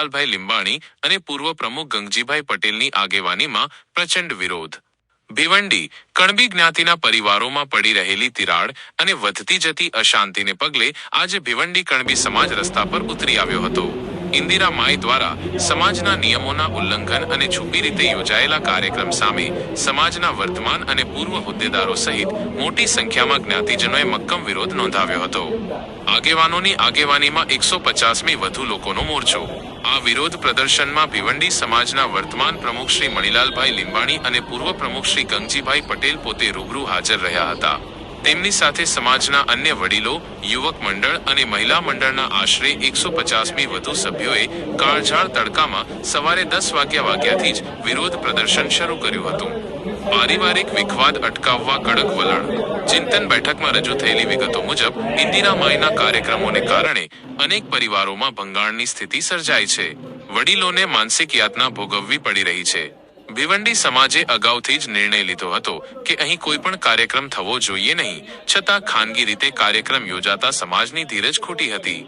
મણિલાલભાઈ લીંબાણી અને પૂર્વ પ્રમુખ ગંગજીભાઈ પટેલની આગેવાનીમાં પ્રચંડ વિરોધ। ભિવંડી કણબી જ્ઞાતિના પરિવારોમાં પડી રહેલી તિરાડ અને વધતી જતી અશાંતિને પગલે આજે ભિવંડી કણબી સમાજ રસ્તા પર ઉતરી આવ્યો હતો। ઇન્દિરા માઈ દ્વારા સમાજના નિયમોના ઉલ્લંઘન અને છુપી રીતે યોજાયેલા કાર્યક્રમ સામે સમાજના વર્તમાન અને પૂર્વ હોદ્દેદારો સહિત મોટી સંખ્યામાં જ્ઞાતિજનોએ મક્કમ વિરોધ નોંધાવ્યો હતો। આગેવાનોની આગેવાનીમાં 150મી વધુ લોકોનો મોરચો। આ વિરોધ પ્રદર્શનમાં ભિવંડી સમાજના વર્તમાન પ્રમુખ શ્રી મણિલાલભાઈ લીંબાણી અને પૂર્વ પ્રમુખ શ્રી ગંગજીભાઈ પટેલ પોતે રૂબરૂ હાજર રહ્યા હતા। તેમની સાથે સમાજના અન્ય વડીલો, યુવક મંડળ અને મહિલા મંડળના આશરે 150મી વધુ સભ્યોએ કાળઝાળ તડકામાં સવારે 10 વાગ્યાથી જ વિરોધ પ્રદર્શન શરૂ કર્યું હતું। પારિવારિક વિખવાદ અટકાવવા કડક વલણ। ચિંતન બેઠકમાં રજૂ થયેલી વિગતો મુજબ ઇન્દિરા માઈના કાર્યક્રમોને કારણે અનેક પરિવારોમાં ભંગાણની સ્થિતિ સર્જાઈ છે। વડીલોને માનસિક યાતના ભોગવવી પડી રહી છે। ભિવંડી સમાજે અગાઉથી જ નિર્ણય લીધો હતો કે અહીં કોઈ પણ કાર્યક્રમ થવો જોઈએ નહીં, છતાં ખાનગી રીતે કાર્યક્રમ યોજાતા સમાજની ધીરજ ખૂટી હતી।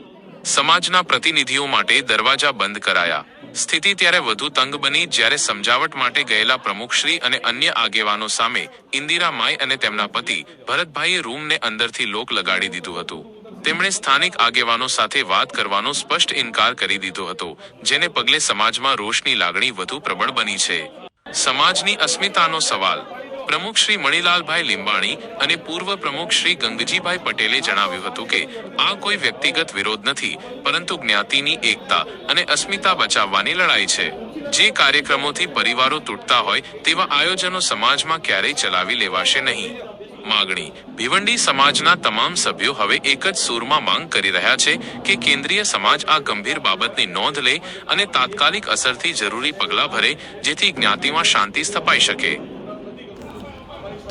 સમાજના પ્રતિનિધિઓ માટે દરવાજા બંધ કરાયા। સ્થિતિ ત્યારે વધુ તંગ બની જ્યારે સમજાવટ માટે ગયેલા પ્રમુખશ્રી અને અન્ય આગેવાનો સામે ઇન્દિરા માઈ અને તેમના પતિ ભરતભાઈએ રૂમને અંદરથી લોક લગાડી દીધું હતું। તેમણે સ્થાનિક આગેવાનો સાથે વાત કરવાનો સ્પષ્ટ ઇનકાર કરી દીધો હતો, જેને પગલે સમાજમાં રોષની લાગણી વધુ પ્રબળ બની છે। સમાજની અસ્મિતાનો સવાલ। પ્રમુખ શ્રી મણિલાલભાઈ લીંબાણી અને પૂર્વ પ્રમુખ શ્રી ગંગજીભાઈ પટેલે જણાવ્યું હતું કે આ કોઈ વ્યક્તિગત વિરોધ નથી, પરંતુ જ્ઞાતિની એકતા અને અસ્મિતા બચાવવાની લડાઈ છે। જે કાર્યક્રમોથી પરિવારો તૂટતા હોય તેવા આયોજનો સમાજમાં ક્યારેય ચલાવી લેવાશે નહીં। માગણી। ભિવંડી સમાજના તમામ સભ્યો હવે એક જ સૂરમાં માંગ કરી રહ્યા છે કે કેન્દ્રીય સમાજ આ ગંભીર બાબતની નોંધ લે અને તાત્કાલિક અસરથી જરૂરી પગલાં ભરે, જેથી જ્ઞાતિમાં શાંતિ સ્થપાઈ શકે।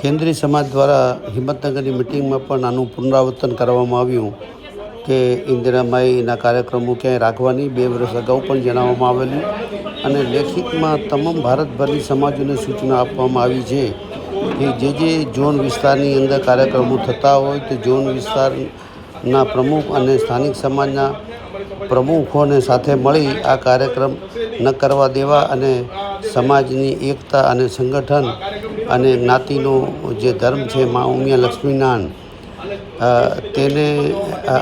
કેન્દ્રીય સમાજ દ્વારા હિંમતનગરની મિટિંગમાં પણ આનું પુનરાવર્તન કરવામાં આવ્યું કે ઇન્દિરા માઈના કાર્યક્રમો ક્યાંય રાખવાની 2 વર્ષ અગાઉ પણ જણાવવામાં આવેલું અને લેખિતમાં તમામ ભારતભરની સમાજોને સૂચના આપવામાં આવી છે કે જે ઝોન વિસ્તારની અંદર કાર્યક્રમો થતા હોય તો ઝોન વિસ્તારના પ્રમુખ અને સ્થાનિક સમાજના પ્રમુખોને સાથે મળી આ કાર્યક્રમ ન કરવા દેવા અને સમાજની એકતા અને સંગઠન અને જ્ઞાતિનો જે ધર્મ છે મા ઉમિયા લક્ષ્મીનારાયણ તેને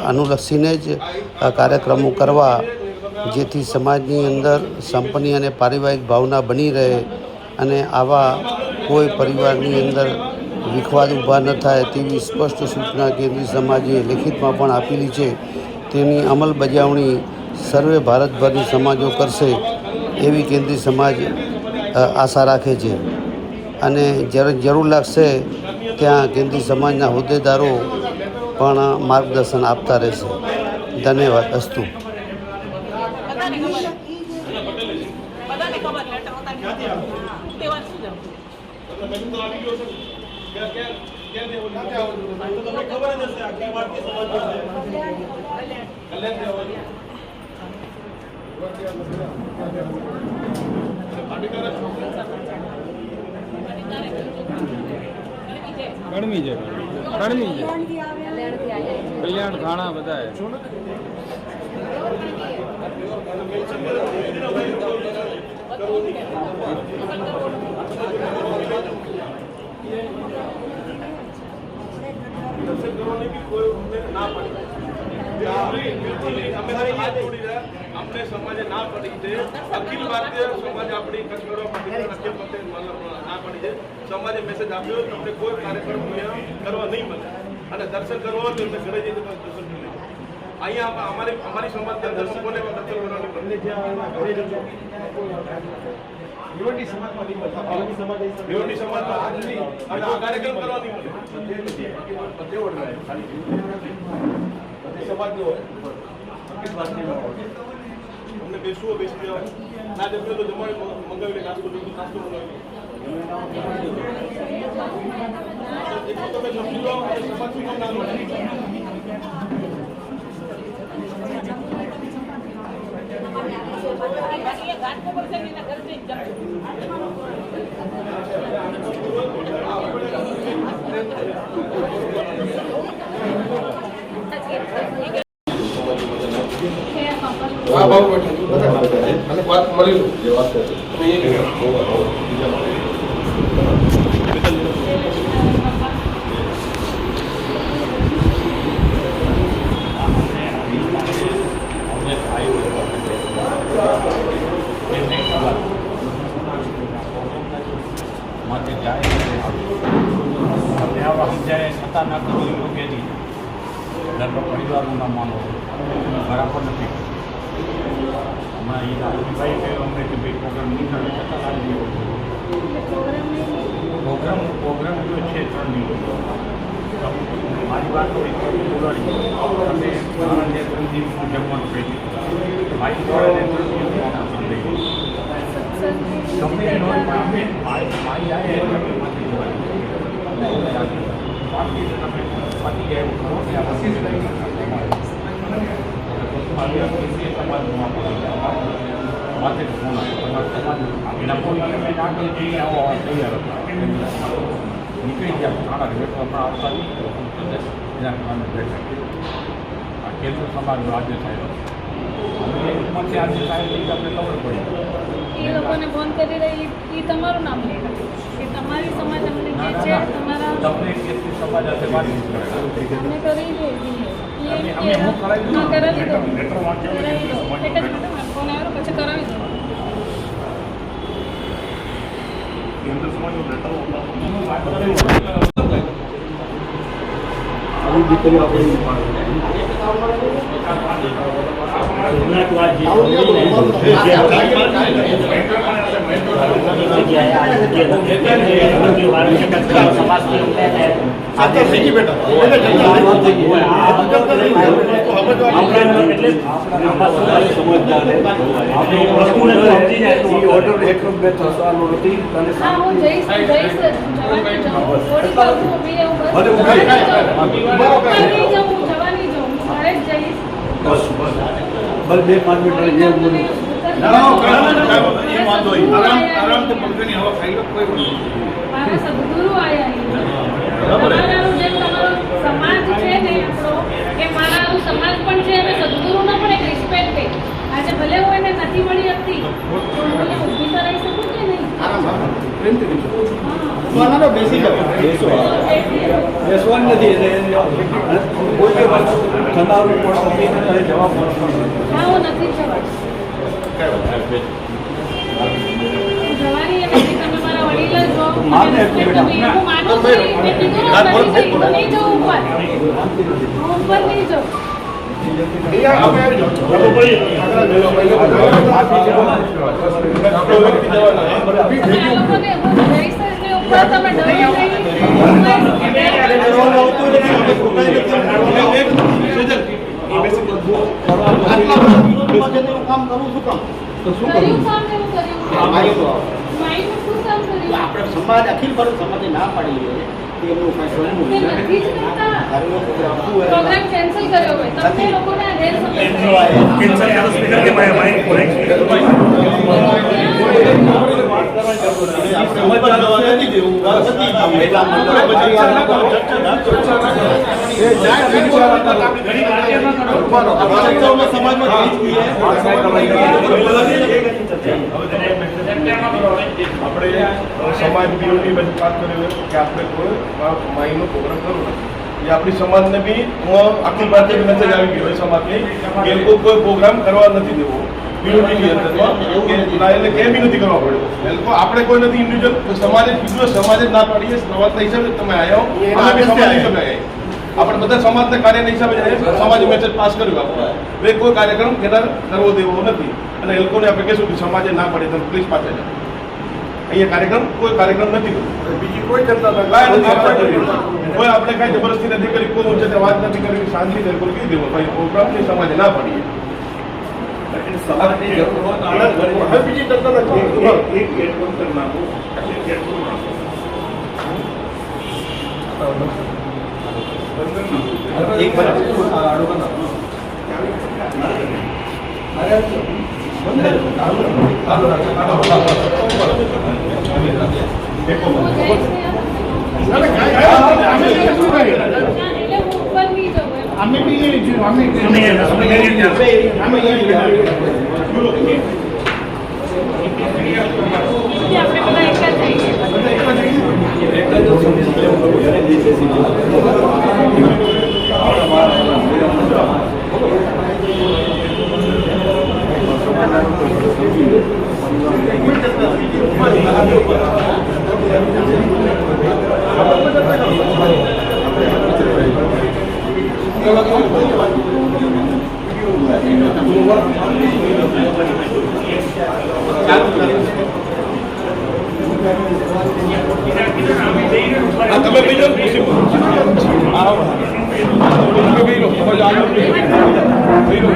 અનુલક્ષીને જ કાર્યક્રમો કરવા, જેથી સમાજની અંદર સંપની અને પારિવારિક ભાવના બની રહે અને આવા કોઈ પરિવારની અંદર વિખવાદ ઊભા ન થાય તેવી સ્પષ્ટ સૂચના કેન્દ્રીય સમાજે લેખિતમાં પણ આપેલી છે। તેની અમલબજાવણી સર્વે ભારતભરની સમાજો કરશે એવી કેન્દ્રીય સમાજ આશા રાખે છે અને જ્યારે જરૂર લાગશે ત્યાં કેન્દ્રીય સમાજના હોદ્દેદારો પણ માર્ગદર્શન આપતા રહેશે। ધન્યવાદ। અસ્તુ। કલ્યાણ થાણા બધા अपने समाज ना पड़ी थे अखिल भारतीय समाज अपनी कचरो ना पड़ी है समाज मैसेज आप तमने कोई कार्यक्रम करवा नहीं मिले અને દર્શન કરવા તો એટલે ઘરે જઈને દર્શન કરી અહીંયા અમારી સમાજના દર્શકોને દર્શન કરવાની બંને જ્યાં ઘરે જજો ભિવંડી સમાજમાં નહીં મળે, ભિવંડી સમાજમાં આજની આ કાર્યક્રમ કરવા નહીં મળે બધે ઓર્ડર ખાલી સમાજનો હોય અમને બેસવું બેસી જાવ ના જમજો તો જમાડે મંગાવીને નાસ્તો મંગાવી તમે સમજી લો સમાજ શું કામ ના હા બાબુ બેઠા અને વાત મળીશું જે વાત કરી તમે એ બીજા માટે જાય આપણે આવા સમજાય ખતરનાક લોકેથી લગભગ પરિવારનું નામ માનો બરાબર નથી. હમણાં એ ભાઈ કહ્યું અમને કે ભાઈ પ્રોગ્રામ નહીં કરે છતાં સારી પ્રોગ્રામ જો છે 3 દિવસ મારી વાત તો બોલાડી અને મારા જે 3 દિવસનું જમવાનું કહી દીધું મારી જોડે 3 દિવસનું લઈ ગયું ગમે એ હોય પણ અમે મારી આવે એટલે માંથી બાકી તમે પતી ગયા એવું ખરો કે આ પછી સમાજનું માથે ફોન આવ્યો એના ફોન મેં નાખી જઈને આવો તૈયાર હતા નીકળી ગયા ખાના ભેટો હમણાં આવતા નહીં એના કારણે બેઠા આ કેન્દ્ર સમાજનો આજે થયો અને એમાંથી આજે સાહેબ તમને ખબર પડી એ લોકોને ફોન કરી રહી એ તમારું નામ લે કે તમારી સમાજ અમને જે છે તમારા તમને કેટલી સમાજ સાથે વાત અમને કરી દો કરાવી દો કરાવી દો લેટર વાંચ્યો એક જ મિનિટ ફોન આવ્યો પછી કરાવી દો કેન્દ્ર સમાજનો લેટર આવી દીકરીઓ આપણે હા હું જઈશ જવાની જાઉં થોડી વાર હું ઊભી રહું બસ જવાની જાઉં ઘરે જ જઈશ બસ 2-5 મિનિટ જે બોલું મારા સદગુરુ આયા તમારું જે તમારો સમાજ છે ને આપણો કે મારા સમાજ પણ છે અને સદગુરુનો પણ એક રિસ્પેક્ટ છે. આજે ભલે હું એને નથી મળી શકતી પણ હું ઊભી તો રહી શકું કે નહીં? બેસવાનું નથી કોઈ ઠંડાવું પણ જવાબ હા હું નથી જવાની જવાની એ નથી. તમે મારા વડીલ જ હો. હું માનું છું મેં કીધું ને બની ગઈ. હું નહીં જાઉં ઉપર હું ઉપર નહીં જાઉં. સમાજ અખિલ ભારત સમાજે ના પાડી પ્રોગ્રામ કેન્સલ કર્યો હોય તમને લોકોને આ આપણે સમાજ બીઓની બધી વાત કરી કે આપણે કોઈ માઈનો પ્રોગ્રામ કરવો નથી એ આપણી સમાજને બી અખિલ ભારતીય મેસેજ આવી ગયો સમાજની કે એ લોકો કોઈ પ્રોગ્રામ કરવા નથી દેવો બીઓની અંદર એટલે કેમ બી નથી કરવા પડ્યો એ લોકો આપણે કોઈ નથી ઇન્ડિવિજ્યુઅલ સમાજે કીધું સમાજે જ ના પાડીએ સમાજના હિસાબે તમે આવ્યો અમે બી સમાજ હિસાબે આવ્યા આપણે બધા સમાજના કાર્યના હિસાબે સમાજે મેસેજ પાસ કર્યો આપણે કોઈ કાર્યક્રમ કેદાર કરવો દેવો નથી અને એ લોકોને આપણે કહેશું કે સમાજે ના પડે તમે પ્લીઝ પાછા જાઓ અહીંયા કાર્યક્રમ કોઈ કાર્યક્રમ નથી બીજી કોઈ ચર્ચા કોઈ આપણે કાંઈ જબરદસ્તી નથી કરી કોઈ ઊંચે વાત નથી કરી શાંતિ કોઈ કહી દેવું ભાઈ પ્રોગ્રામની સમાજે ના પડીએ સમાજની જરૂર હોય બીજી ચર્ચા નથી તમે બીજો ખુશી તમે બીજો સમજ આગળ બીજો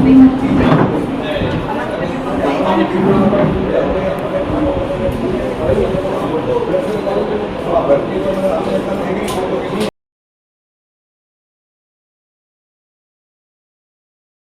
Thank you.